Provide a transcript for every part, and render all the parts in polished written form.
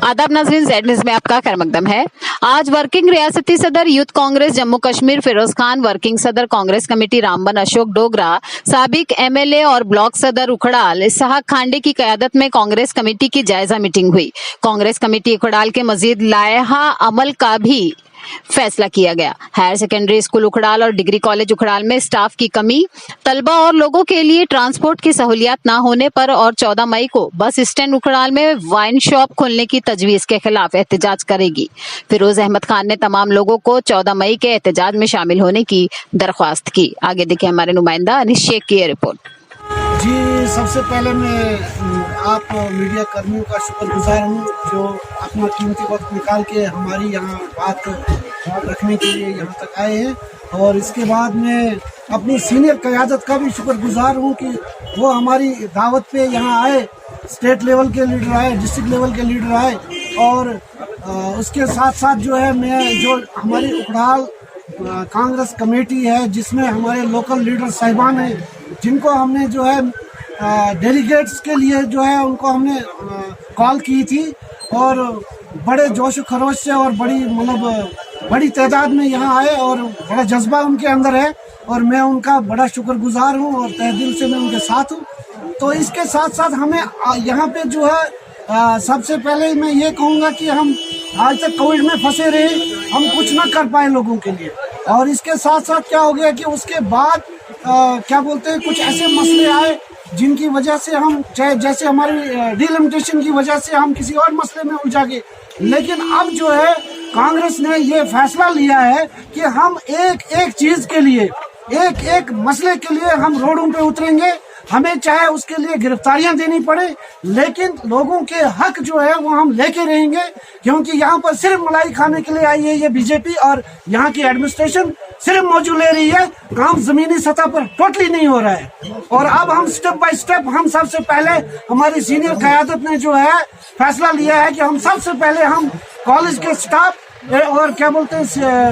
आदाब नाज़रीन, Z news में आपका खैर मकदम है। आज वर्किंग रियासती सदर यूथ कांग्रेस जम्मू कश्मीर फिरोज खान, वर्किंग सदर कांग्रेस कमेटी रामबन अशोक डोगरा, साबिक एमएलए और ब्लॉक सदर उखड़ाल इसहाक खांडे की क़यादत में कांग्रेस कमेटी की जायजा मीटिंग हुई। कांग्रेस कमेटी उखड़ाल के मजीद लायहा अमल का भी फैसला किया गया। हायर सेकेंडरी स्कूल उखड़ाल और डिग्री कॉलेज उखड़ाल में स्टाफ की कमी, तलबा और लोगों के लिए ट्रांसपोर्ट की सहूलियात न होने पर और 14 मई को बस स्टैंड उखड़ाल में वाइन शॉप खोलने की तजवीज के खिलाफ एहतजाज करेगी। फिरोज अहमद खान ने तमाम लोगों को 14 मई के एहतजाज में शामिल होने की दरख्वास्त की। आगे देखिए हमारे नुमाइंदा अनिश शेख की ये रिपोर्ट। जी, सबसे पहले मैं आप मीडिया कर्मियों का शुक्रगुजार हूँ जो अपना कीमती वक्त निकाल के हमारी यहाँ बात रखने के लिए यहाँ तक आए हैं। और इसके बाद मैं अपनी सीनियर क़यादत का भी शुक्रगुजार हूँ कि वो हमारी दावत पे यहाँ आए, स्टेट लेवल के लीडर आए, डिस्ट्रिक्ट लेवल के लीडर आए। और उसके साथ साथ जो है मैं जो हमारी उखड़ाल कांग्रेस कमेटी है जिसमें हमारे लोकल लीडर साहिबान हैं जिनको हमने जो है डेलीगेट्स के लिए जो है उनको हमने कॉल की थी और बड़े जोश खरोश से और बड़ी तादाद में यहाँ आए और बड़ा जज्बा उनके अंदर है और मैं उनका बड़ा शुक्रगुजार हूँ और तहे दिल से मैं उनके साथ हूँ। तो इसके साथ साथ हमें यहाँ पे जो है सबसे पहले मैं ये कहूँगा कि हम आज तक कोविड में फंसे रहे, हम कुछ ना कर पाए लोगों के लिए। और इसके साथ साथ क्या हो गया कि उसके बाद क्या बोलते हैं कुछ ऐसे मसले आए जिनकी वजह से हम जैसे हमारी डिलिमिटेशन की वजह से हम किसी और मसले में उलझा गए। लेकिन अब जो है कांग्रेस ने ये फैसला लिया है कि हम एक एक चीज के लिए, एक एक मसले के लिए हम रोडों पे उतरेंगे, हमें चाहे उसके लिए गिरफ्तारियां देनी पड़े, लेकिन लोगों के हक जो है वो हम लेके रहेंगे। क्योंकि यहाँ पर सिर्फ मलाई खाने के लिए आई है ये बीजेपी और यहाँ की एडमिनिस्ट्रेशन सिर्फ मौजू ले रही है, काम जमीनी सतह पर टोटली नहीं हो रहा है। और अब हम स्टेप बाय स्टेप हम सबसे पहले हमारी सीनियर क़यादत ने जो है फैसला लिया है कि हम सबसे पहले हम कॉलेज के स्टाफ और क्या बोलते हैं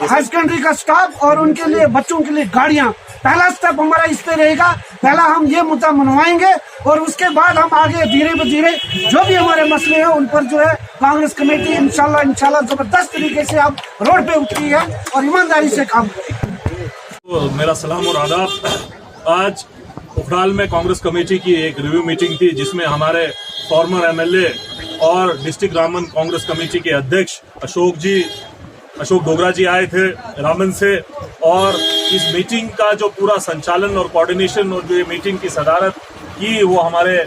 हायर सेकेंडरी का स्टाफ और उनके लिए बच्चों के लिए गाड़ियां, पहला स्टेप हमारा इस पे रहेगा। पहला हम ये मुद्दा मनवाएंगे और उसके बाद हम आगे धीरे धीरे जो भी हमारे मसले हैं उन पर जो है कांग्रेस कमेटी इंशाल्लाह जबरदस्त तरीके से अब रोड पे उतरी है और ईमानदारी से काम करेगी। तो मेरा सलाम और आदाब। आज उखड़ाल में कांग्रेस कमेटी की एक रिव्यू मीटिंग थी जिसमें हमारे फॉर्मर एमएलए और डिस्ट्रिक्ट रामबन कांग्रेस कमेटी के अध्यक्ष अशोक डोगरा जी आए थे रामबन से। और इस मीटिंग का जो पूरा संचालन और कोऑर्डिनेशन और जो ये मीटिंग की सदारत की वो हमारे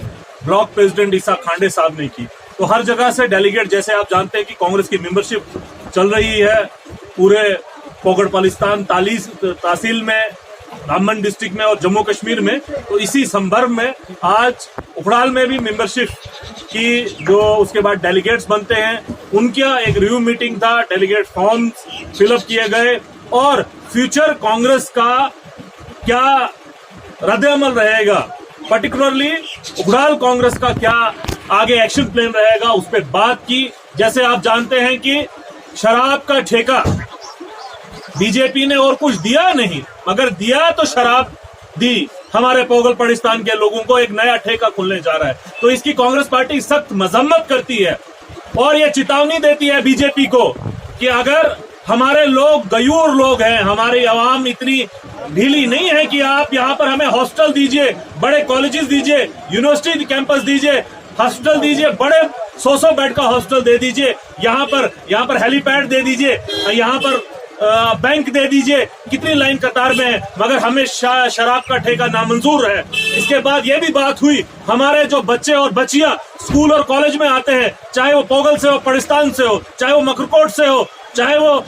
ब्लॉक प्रेसिडेंट इसहाक खांडे साहब ने की। तो हर जगह से डेलीगेट, जैसे आप जानते हैं कि कांग्रेस की मेंबरशिप चल रही है पूरे पोगड़ पालिस्तान तहसील में, रामबन डिस्ट्रिक्ट में और जम्मू कश्मीर में, तो इसी संदर्भ में आज उखड़ाल में भी मेंबरशिप की जो उसके बाद डेलीगेट्स बनते हैं उनका एक रिव्यू मीटिंग था। डेलीगेट फॉर्म्स फिलअप किए गए और फ्यूचर कांग्रेस का क्या रद्द-ए-अमल रहेगा, पर्टिकुलरली उखड़ाल कांग्रेस का क्या आगे एक्शन प्लान रहेगा, उस पर बात की। जैसे आप जानते हैं कि शराब का ठेका बीजेपी ने और कुछ दिया नहीं, मगर दिया तो शराब दी हमारे पोगल पाकिस्तान के लोगों को, एक नया ठेका खुलने जा रहा है। तो इसकी कांग्रेस पार्टी सख्त मजम्मत करती है और ये चेतावनी देती है बीजेपी को कि अगर हमारे लोग गयूर लोग हैं, हमारी आवाम इतनी ढीली नहीं है कि आप यहाँ पर हमें हॉस्टल दीजिए, बड़े कॉलेजेस दीजिए, यूनिवर्सिटी कैंपस दीजिए, हॉस्टल दीजिए, बड़े 100 बेड का हॉस्टल दे दीजिए, यहाँ पर हेलीपैड दे दीजिए, यहाँ पर बैंक दे दीजिए, कितनी लाइन कतार में है, मगर हमें शराब का ठेका नामंजूर है। इसके बाद ये भी बात हुई, हमारे जो बच्चे और बच्चियां स्कूल और कॉलेज में आते हैं, चाहे वो पोगल से हो, पाकिस्तान से हो, चाहे वो मकरकोट से हो, चाहे वो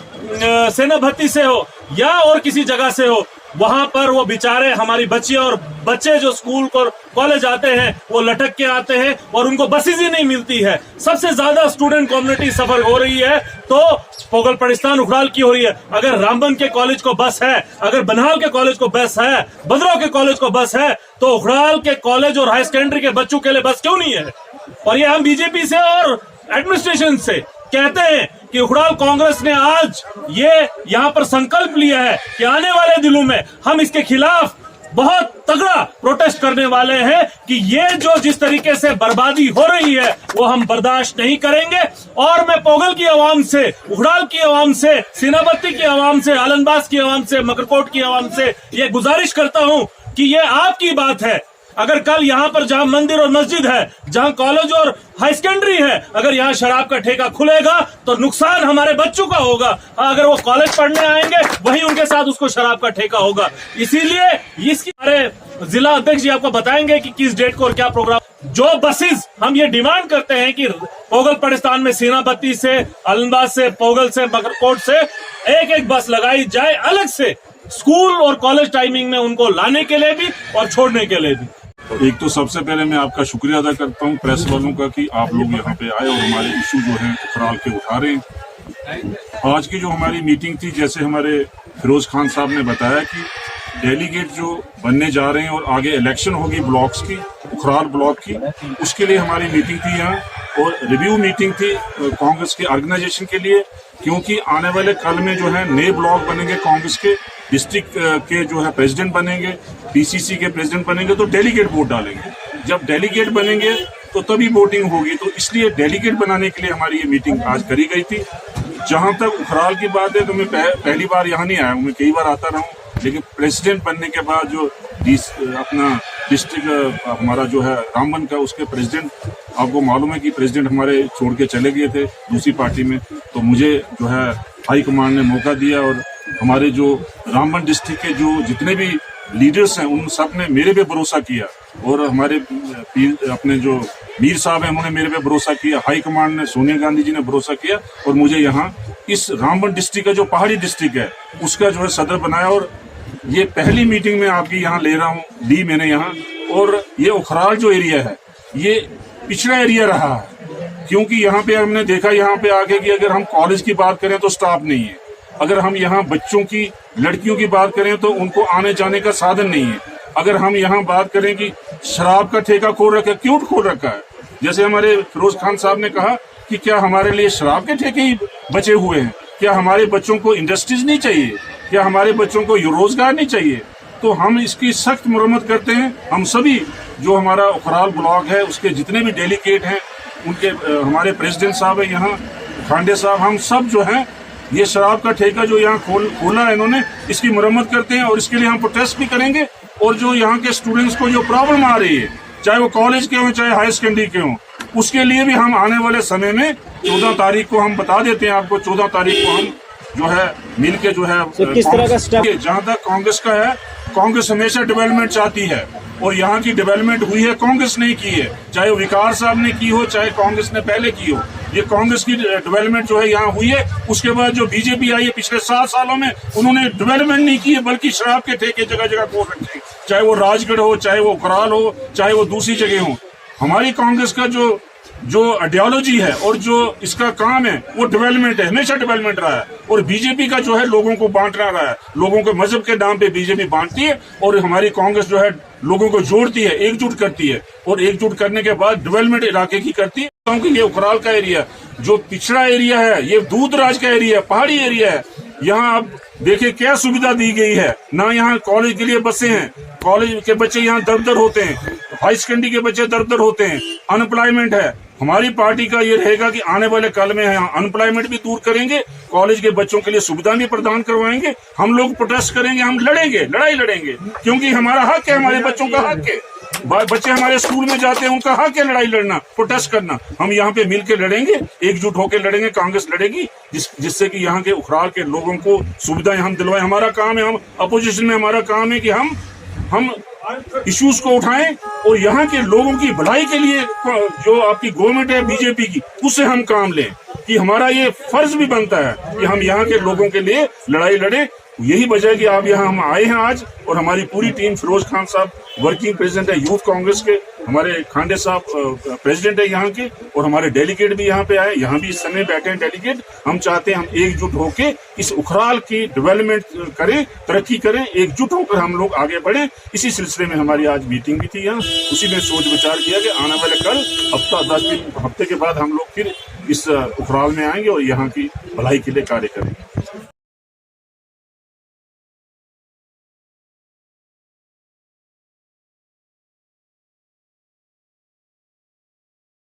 सेना भर्ती से हो या और किसी जगह से हो, वहां पर वो बेचारे हमारी बच्चियां और बच्चे जो स्कूल को कॉलेज आते हैं वो लटक के आते हैं और उनको बसेज ही नहीं मिलती है। सबसे ज्यादा स्टूडेंट कम्युनिटी सफर हो रही है तो पोगल पाकिस्तान उखड़ाल की हो रही है। अगर रामबन के कॉलेज को बस है, अगर बनहाल के कॉलेज को बस है, बदरौ के कॉलेज को बस है, तो उखड़ाल के कॉलेज और हाई सेकेंडरी के बच्चों के लिए बस क्यों नहीं है? और ये हम बीजेपी से और एडमिनिस्ट्रेशन से कहते हैं कि उखड़ाल कांग्रेस ने आज ये यहाँ पर संकल्प लिया है कि आने वाले दिनों में हम इसके खिलाफ बहुत तगड़ा प्रोटेस्ट करने वाले हैं कि ये जो जिस तरीके से बर्बादी हो रही है वो हम बर्दाश्त नहीं करेंगे। और मैं पोगल की आवाम से, उखड़ाल की आवाम से, सीनाबत्ती की आवाम से, आलनबाज की आवाम से, मकरकोट की आवाम से ये गुजारिश करता हूं कि ये आपकी बात है। अगर कल यहाँ पर जहां मंदिर और मस्जिद है, जहां कॉलेज और हाई सेकेंडरी है, अगर यहाँ शराब का ठेका खुलेगा तो नुकसान हमारे बच्चों का होगा। अगर वो कॉलेज पढ़ने आएंगे वहीं उनके साथ उसको शराब का ठेका होगा। इसीलिए इसकी हमारे जिला अध्यक्ष जी आपको बताएंगे कि किस डेट को और क्या प्रोग्राम। जो बसेस हम ये डिमांड करते हैं कि पोगल पड़िस्तान में सीनाबत्ती से, अलनबाज से, पोगल से, मकरकोट से एक एक बस लगाई जाए अलग से, स्कूल और कॉलेज टाइमिंग में उनको लाने के लिए भी और छोड़ने के लिए भी। एक तो सबसे पहले मैं आपका शुक्रिया अदा करता हूं प्रेस वालों का कि आप लोग यहाँ पे आए और हमारे इशू जो है उखराल के उठा रहे हैं। आज की जो हमारी मीटिंग थी, जैसे हमारे फिरोज खान साहब ने बताया कि डेलीगेट जो बनने जा रहे हैं और आगे इलेक्शन होगी ब्लॉक्स की, उखराल ब्लॉक की, उसके लिए हमारी मीटिंग थी यहाँ। और रिव्यू मीटिंग थी कांग्रेस के ऑर्गेनाइजेशन के लिए, क्योंकि आने वाले कल में जो है नए ब्लॉक बनेंगे कांग्रेस के, डिस्ट्रिक्ट के जो है प्रेसिडेंट बनेंगे, पीसीसी के प्रेसिडेंट बनेंगे, तो डेलीगेट वोट डालेंगे। जब डेलीगेट बनेंगे तो तभी वोटिंग होगी। तो इसलिए डेलीगेट बनाने के लिए हमारी ये मीटिंग आज करी गई थी। जहां तक उखराल की बात है तो मैं पहली बार यहाँ नहीं आया हूँ, मैं कई बार आता रहा हूँ, लेकिन प्रेसिडेंट बनने के बाद जो अपना डिस्ट्रिक्ट हमारा जो है रामबन का, उसके प्रेसिडेंट आपको मालूम है कि प्रेसिडेंट हमारे छोड़ के चले गए थे दूसरी पार्टी में। तो मुझे जो है हाई कमांड ने मौका दिया और हमारे जो रामबन डिस्ट्रिक्ट के जो जितने भी लीडर्स हैं उन सब ने मेरे पे भरोसा किया और हमारे अपने जो मीर साहब हैं उन्होंने मेरे पे भरोसा किया, हाई कमांड ने, सोनिया गांधी जी ने भरोसा किया और मुझे यहाँ इस रामबन डिस्ट्रिक्ट का जो पहाड़ी डिस्ट्रिक्ट है उसका जो है सदर बनाया। और ये पहली मीटिंग में आपकी यहाँ ले रहा हूँ, ली मैंने यहाँ। और ये उखराल जो एरिया है ये पिछड़ा एरिया रहा है, क्योंकि यहाँ पे हमने देखा यहाँ पे आके कि अगर हम कॉलेज की बात करें तो स्टाफ नहीं है, अगर हम यहाँ बच्चों की, लड़कियों की बात करें तो उनको आने जाने का साधन नहीं है, अगर हम यहाँ बात करें कि शराब का ठेका खोल रखा है, क्यों खोल रखा है। जैसे हमारे फिरोज खान साहब ने कहा कि क्या हमारे लिए शराब के ठेके ही बचे हुए हैं, क्या हमारे बच्चों को इंडस्ट्रीज नहीं चाहिए, क्या हमारे बच्चों को रोजगार नहीं चाहिए। तो हम इसकी सख्त मुरम्मत करते हैं। हम सभी जो हमारा उखराल ब्लॉक है उसके जितने भी डेलीगेट हैं, उनके हमारे प्रेसिडेंट साहब है यहाँ, खांडे साहब, हम सब जो हैं ये शराब का ठेका जो यहाँ खोला है इन्होंने, इसकी मुरम्मत करते हैं और इसके लिए हम प्रोटेस्ट भी करेंगे। और जो यहाँ के स्टूडेंट्स को जो प्रॉब्लम आ रही है, चाहे वो कॉलेज के हों चाहे हाई सेकेंडरी के हों, उसके लिए भी हम आने वाले समय में 14 तारीख को हम बता देते हैं आपको, 14 तारीख को हम जो है मिल के जो है किस तरह का स्टेप। जहाँ तक कांग्रेस का है, कांग्रेस हमेशा डेवलपमेंट चाहती है और यहाँ की डेवलपमेंट हुई है, कांग्रेस ने की है, चाहे वो विकार साहब ने की हो चाहे कांग्रेस ने पहले की हो। ये कांग्रेस की डेवलपमेंट जो है यहाँ हुई है। उसके बाद जो बीजेपी आई है पिछले 7 सालों में, उन्होंने डेवलपमेंट नहीं की है, बल्कि शराब के ठेके जगह जगह खोल रखे हैं, चाहे वो राजगढ़ हो, चाहे वो उखराल हो, चाहे वो दूसरी जगह हो। हमारी कांग्रेस का जो आइडियोलॉजी है और जो इसका काम है वो डेवलपमेंट है, हमेशा डेवलपमेंट रहा है। और बीजेपी का जो है लोगों को बांटना रहा है, लोगों को मजहब के नाम पे बीजेपी बांटती है और हमारी कांग्रेस जो है लोगों को जोड़ती है, एकजुट करती है और एकजुट करने के बाद डेवलपमेंट इलाके की करती है। क्योंकि ये उखराल का एरिया जो पिछड़ा एरिया है, ये दूरदराज का एरिया, पहाड़ी एरिया है, यहाँ आप देखिए क्या सुविधा दी गई है ना। यहाँ कॉलेज के लिए बसें हैं, कॉलेज के बच्चे यहाँ दर होते हैं, हाई सेकेंडरी के बच्चे दर होते हैं, अनएम्प्लॉयमेंट है। हमारी पार्टी का ये रहेगा कि आने वाले काल में अनएम्प्लॉयमेंट भी दूर करेंगे, कॉलेज के बच्चों के लिए सुविधा भी प्रदान करवाएंगे। हम लोग प्रोटेस्ट करेंगे, हम लड़ेंगे, लड़ाई लड़ेंगे, क्योंकि हमारा हक है, हमारे बच्चों का हक है। बच्चे हमारे स्कूल में जाते हैं, उनका हक है लड़ाई लड़ना, प्रोटेस्ट करना। हम यहाँ पे मिलकर लड़ेंगे, एकजुट होकर लड़ेंगे, कांग्रेस लड़ेगी, जिससे कि यहाँ के उखराल के लोगों को सुविधाएं हम दिलवाएं। हमारा काम है, हम अपोजिशन में हमारा काम है कि हम इश्यूज को उठाएं और यहाँ के लोगों की भलाई के लिए जो आपकी गवर्नमेंट है बीजेपी की, उससे हम काम लें। कि हमारा ये फर्ज भी बनता है कि हम यहाँ के लोगों के लिए लड़ाई लड़े। यही वजह है कि आप यहाँ हम आए हैं आज, और हमारी पूरी टीम, फिरोज खान साहब वर्किंग प्रेसिडेंट है यूथ कांग्रेस के, हमारे खांडे साहब प्रेसिडेंट है यहाँ के, और हमारे डेलीगेट भी यहाँ पे आए, यहाँ भी इस समय बैठे हैं डेलीगेट। हम चाहते हैं हम एकजुट होकर इस उखराल की डेवलपमेंट करें, तरक्की करें, एकजुट होकर हम लोग आगे बढ़े। इसी सिलसिले में हमारी आज मीटिंग भी थी यहाँ, उसी में सोच विचार किया कि आने वाले कल हफ्ते के बाद हम लोग फिर इस उखराल में आएंगे और यहाँ की भलाई के लिए कार्य करेंगे।